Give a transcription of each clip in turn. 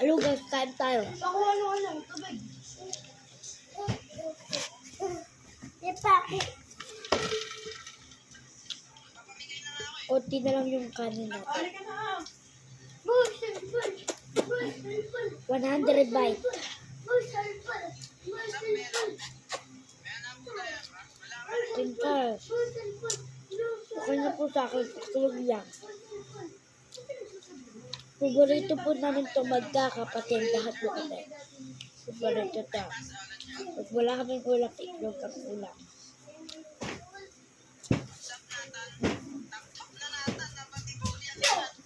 Hello guys, kain tayo. Ako ano, tubig. Konti na lang yung kanin natin. Halika na. 100 bite. Tinta. Okay na po sa akin. Tulog lang. Paborito po namin ito magkakapatid. Lahat po kami. Paborito ito. Pag wala kaming ulam, itlog ang ulam.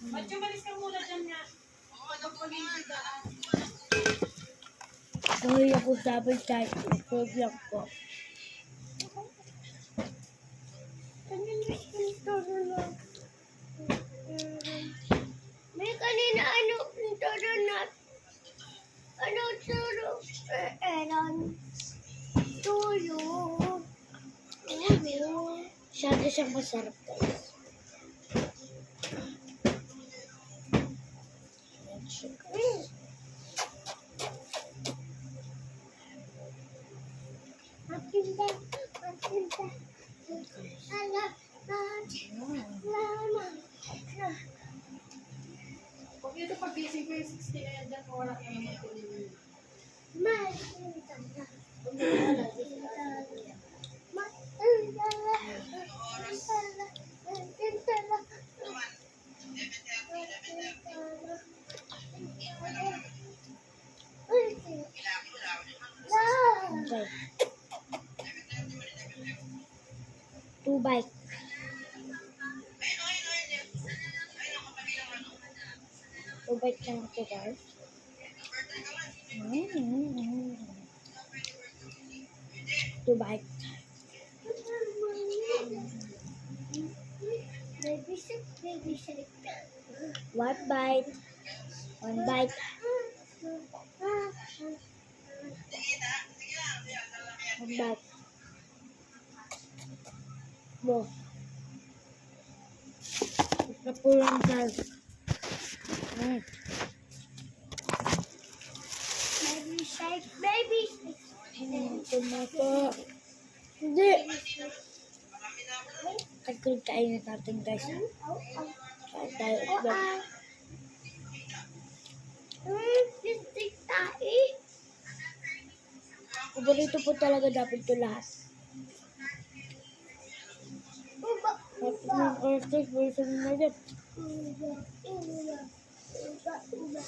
Ba't yung malis ka muna dyan nga? Dahil ako sabi tayo. Itlog lang po. May kanina ano ito na ano turo tuyo. Masyado siyang masarap guys. Matinda. Pag ito pag-gising ko yung 60 na yan dyan, wala kang naman tuloy. Okay. 2 bite. Two bite lang ito guys. Two bite. Baby shark. 1 bite. 1 bite. 1 bite. Bo. Ito po lang guys. Baby shark. Baby shark. Ito na po. Hindi. Kain natin guys. Kain tayo. Listik tayo. Paborito po talaga dapat ito lahat. Tapos ng curses, version na dyan. Uba.